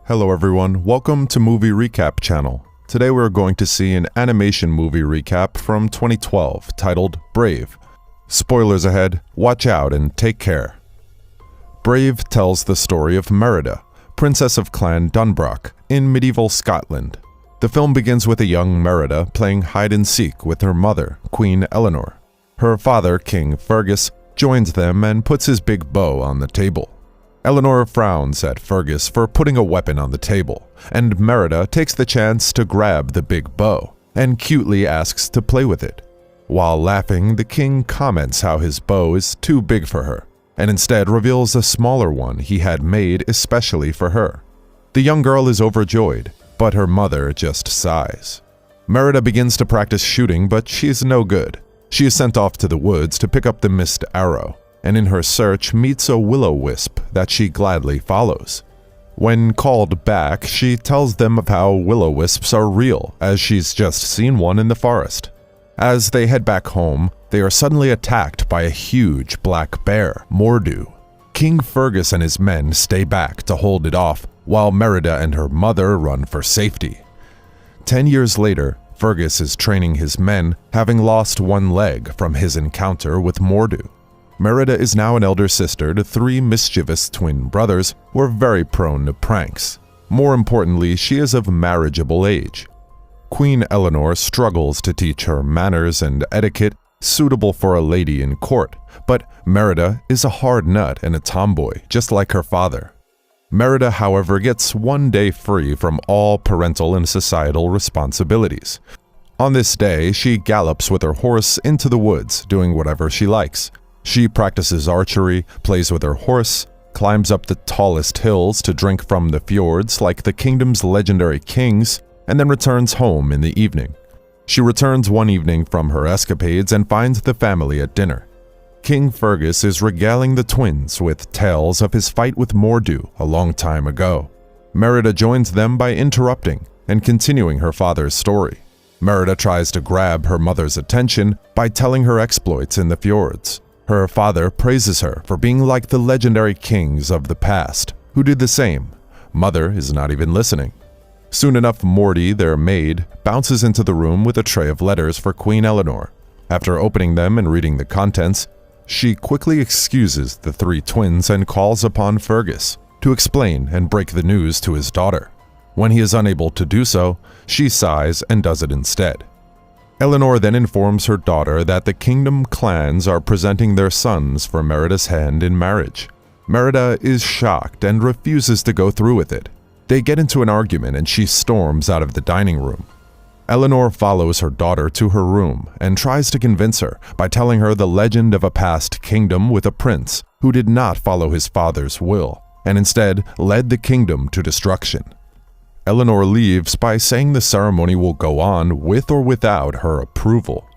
Hello everyone, welcome to Movie Recap channel. Today we're going to see an animation movie recap from 2012 titled Brave. Spoilers ahead, watch out and take care. Brave tells the story of Merida, princess of Clan Dunbroch, in medieval Scotland. The film begins with a young Merida playing hide-and-seek with her mother, Queen Eleanor. Her father, King Fergus, joins them and puts his big bow on the table. Eleanor frowns at Fergus for putting a weapon on the table, and Merida takes the chance to grab the big bow and cutely asks to play with it. While laughing, the king comments how his bow is too big for her, and instead reveals a smaller one he had made especially for her. The young girl is overjoyed, but her mother just sighs. Merida begins to practice shooting, but she's no good. She is sent off to the woods to pick up the missed arrow, and in her search meets a will-o-wisp that she gladly follows. When called back, she tells them of how will-o-wisps are real, as she's just seen one in the forest. As they head back home, they are suddenly attacked by a huge black bear, Mordu. King Fergus and his men stay back to hold it off, while Merida and her mother run for safety. 10 years later, Fergus is training his men, having lost one leg from his encounter with Mordu. Merida is now an elder sister to 3 mischievous twin brothers who are very prone to pranks. More importantly, she is of marriageable age. Queen Eleanor struggles to teach her manners and etiquette suitable for a lady in court, but Merida is a hard nut and a tomboy, just like her father. Merida, however, gets one day free from all parental and societal responsibilities. On this day, she gallops with her horse into the woods, doing whatever she likes. She practices archery, plays with her horse, climbs up the tallest hills to drink from the fjords like the kingdom's legendary kings, and then returns home in the evening. She returns one evening from her escapades and finds the family at dinner. King Fergus is regaling the twins with tales of his fight with Mordu a long time ago. Merida joins them by interrupting and continuing her father's story. Merida tries to grab her mother's attention by telling her exploits in the fjords. Her father praises her for being like the legendary kings of the past, who did the same. Mother is not even listening. Soon enough, Morty, their maid, bounces into the room with a tray of letters for Queen Eleanor. After opening them and reading the contents, she quickly excuses the 3 twins and calls upon Fergus to explain and break the news to his daughter. When he is unable to do so, she sighs and does it instead. Eleanor then informs her daughter that the kingdom clans are presenting their sons for Merida's hand in marriage. Merida is shocked and refuses to go through with it. They get into an argument and she storms out of the dining room. Eleanor follows her daughter to her room and tries to convince her by telling her the legend of a past kingdom with a prince who did not follow his father's will and instead led the kingdom to destruction. Eleanor leaves by saying the ceremony will go on with or without her approval.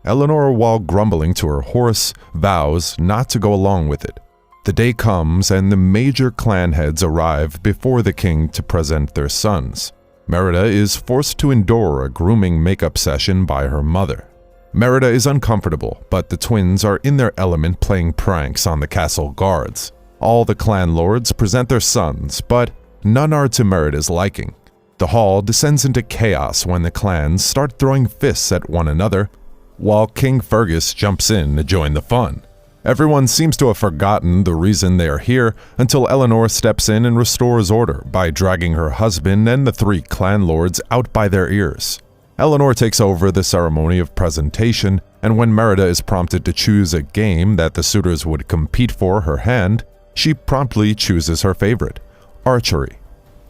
Eleanor, while grumbling to her horse, vows not to go along with it. The day comes and the major clan heads arrive before the king to present their sons. Merida is forced to endure a grooming makeup session by her mother. Merida is uncomfortable, but the twins are in their element playing pranks on the castle guards. All the clan lords present their sons, but none are to Merida's liking. The hall descends into chaos when the clans start throwing fists at one another, while King Fergus jumps in to join the fun. Everyone seems to have forgotten the reason they are here until Eleanor steps in and restores order by dragging her husband and the 3 clan lords out by their ears. Eleanor takes over the ceremony of presentation, and when Merida is prompted to choose a game that the suitors would compete for her hand, she promptly chooses her favorite, archery.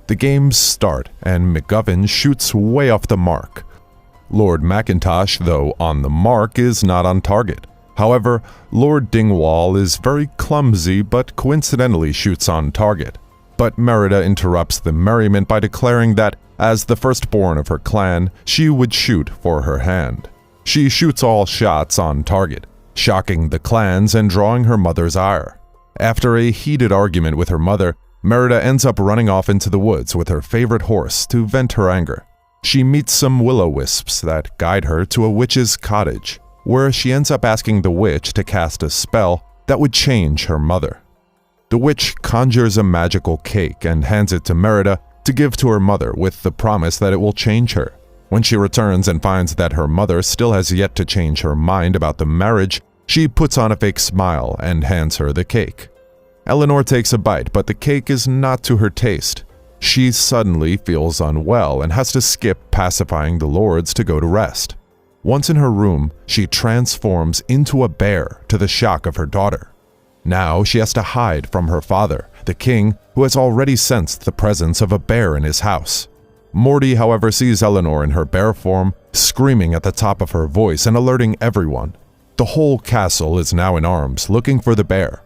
The games start, and McGovern shoots way off the mark. Lord Mackintosh, though on the mark, is not on target. However, Lord Dingwall is very clumsy but coincidentally shoots on target. But Merida interrupts the merriment by declaring that, as the firstborn of her clan, she would shoot for her hand. She shoots all shots on target, shocking the clans and drawing her mother's ire. After a heated argument with her mother, Merida ends up running off into the woods with her favorite horse to vent her anger. She meets some will-o-wisps that guide her to a witch's cottage, where she ends up asking the witch to cast a spell that would change her mother. The witch conjures a magical cake and hands it to Merida to give to her mother with the promise that it will change her. When she returns and finds that her mother still has yet to change her mind about the marriage, she puts on a fake smile and hands her the cake. Eleanor takes a bite, but the cake is not to her taste. She suddenly feels unwell and has to skip pacifying the lords to go to rest. Once in her room, she transforms into a bear to the shock of her daughter. Now she has to hide from her father, the king, who has already sensed the presence of a bear in his house. Morty, however, sees Eleanor in her bear form, screaming at the top of her voice and alerting everyone. The whole castle is now in arms, looking for the bear,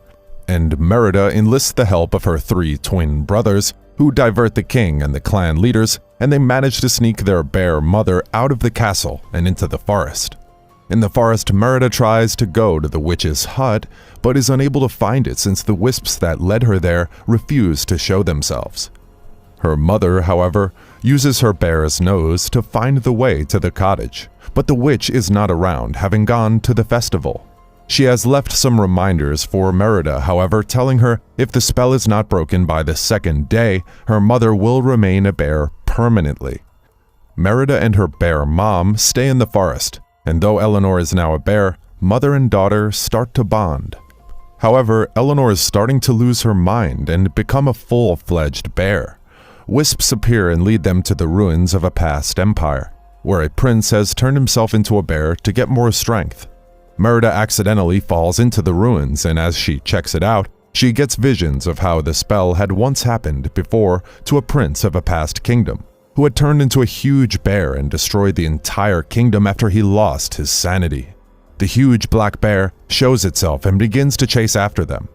and Merida enlists the help of her 3 twin brothers, who divert the king and the clan leaders, and they manage to sneak their bear mother out of the castle and into the forest. In the forest, Merida tries to go to the witch's hut, but is unable to find it since the wisps that led her there refuse to show themselves. Her mother, however, uses her bear's nose to find the way to the cottage, but the witch is not around, having gone to the festival. She has left some reminders for Merida, however, telling her if the spell is not broken by the 2nd day, her mother will remain a bear permanently. Merida and her bear mom stay in the forest, and though Eleanor is now a bear, mother and daughter start to bond. However, Eleanor is starting to lose her mind and become a full-fledged bear. Wisps appear and lead them to the ruins of a past empire, where a prince has turned himself into a bear to get more strength. Merida accidentally falls into the ruins, and as she checks it out, she gets visions of how the spell had once happened before to a prince of a past kingdom, who had turned into a huge bear and destroyed the entire kingdom after he lost his sanity. The huge black bear shows itself and begins to chase after them.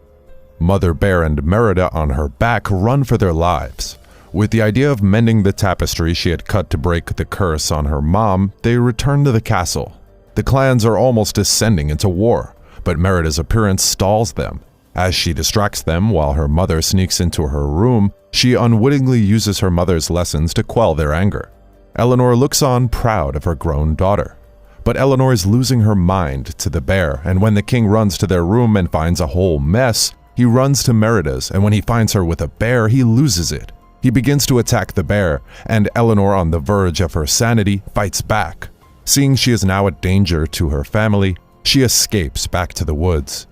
Mother Bear and Merida on her back run for their lives. With the idea of mending the tapestry she had cut to break the curse on her mom, they return to the castle. The clans are almost descending into war, but Merida's appearance stalls them. As she distracts them while her mother sneaks into her room, she unwittingly uses her mother's lessons to quell their anger. Eleanor looks on proud of her grown daughter. But Eleanor is losing her mind to the bear, and when the king runs to their room and finds a whole mess, he runs to Merida's, and when he finds her with a bear, he loses it. He begins to attack the bear, and Eleanor, on the verge of her sanity, fights back. Seeing she is now a danger to her family, she escapes back to the woods.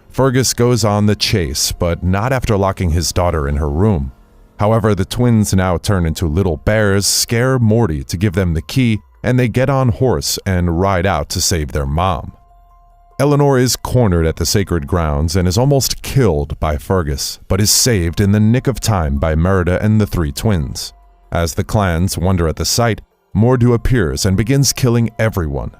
Fergus goes on the chase, but not after locking his daughter in her room. However, the twins now turn into little bears, scare Morty to give them the key, and they get on horse and ride out to save their mom. Eleanor is cornered at the sacred grounds and is almost killed by Fergus, but is saved in the nick of time by Merida and the 3 twins. As the clans wonder at the sight, Mordu appears and begins killing everyone.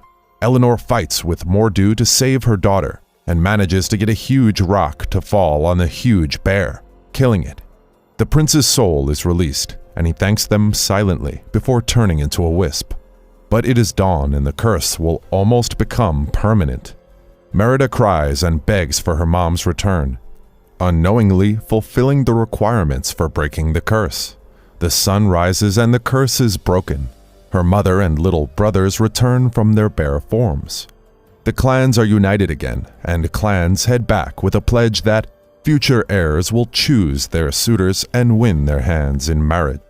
Eleanor fights with Mordu to save her daughter, and manages to get a huge rock to fall on the huge bear, killing it. The prince's soul is released, and he thanks them silently before turning into a wisp. But it is dawn and the curse will almost become permanent. Merida cries and begs for her mom's return, unknowingly fulfilling the requirements for breaking the curse. The sun rises and the curse is broken. Her mother and little brothers return from their bear forms. The clans are united again, and clans head back with a pledge that future heirs will choose their suitors and win their hands in marriage.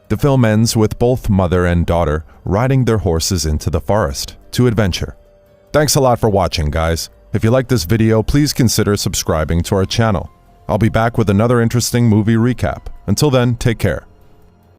The film ends with both mother and daughter riding their horses into the forest to adventure. Thanks a lot for watching, guys. If you like this video, please consider subscribing to our channel. I'll be back with another interesting movie recap. Until then, take care.